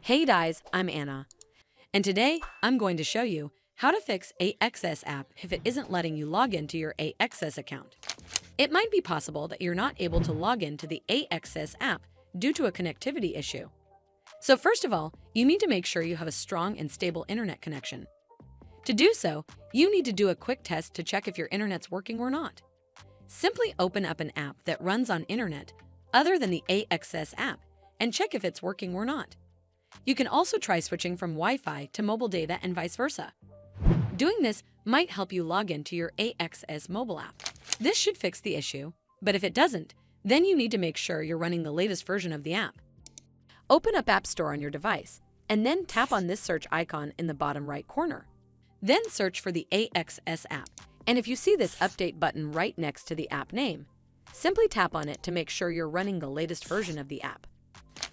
Hey guys, I'm Anna, and today I'm going to show you how to fix AXS app if it isn't letting you log into your AXS account. It might be possible that you're not able to log into the AXS app due to a connectivity issue. So first of all, you need to make sure you have a strong and stable internet connection. To do so, you need to do a quick test to check if your internet's working or not. Simply open up an app that runs on internet other than the AXS app and check if it's working or not. You can also try switching from Wi-Fi to mobile data and vice versa. Doing this might help you log into your AXS mobile app. This should fix the issue, but if it doesn't, then you need to make sure you're running the latest version of the app. Open up App Store on your device, and then tap on this search icon in the bottom right corner. Then search for the AXS app, and if you see this update button right next to the app name, simply tap on it to make sure you're running the latest version of the app.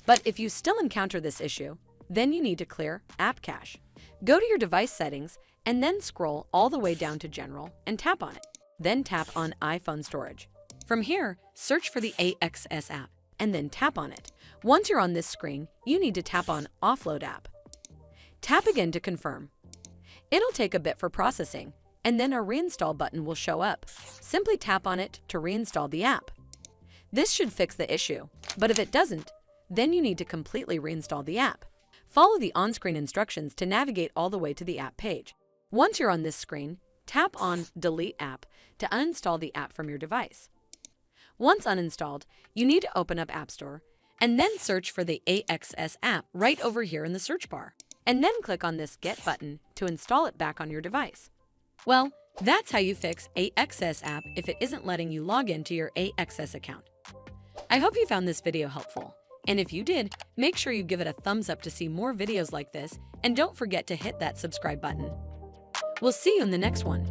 But if you still encounter this issue, then you need to clear App Cache. Go to your device settings and then scroll all the way down to General and tap on it. Then tap on iPhone Storage. From here, search for the AXS app and then tap on it. Once you're on this screen, you need to tap on Offload App. Tap again to confirm. It'll take a bit for processing, and then a reinstall button will show up. Simply tap on it to reinstall the app. This should fix the issue, but if it doesn't, then you need to completely reinstall the app. Follow the on-screen instructions to navigate all the way to the app page. Once you're on this screen, tap on Delete App to uninstall the app from your device. Once uninstalled, you need to open up App Store and then search for the AXS app right over here in the search bar, and then click on this Get button to install it back on your device. Well, that's how you fix AXS app if it isn't letting you log into your AXS account. I hope you found this video helpful. And if you did, make sure you give it a thumbs up to see more videos like this, and don't forget to hit that subscribe button. We'll see you in the next one.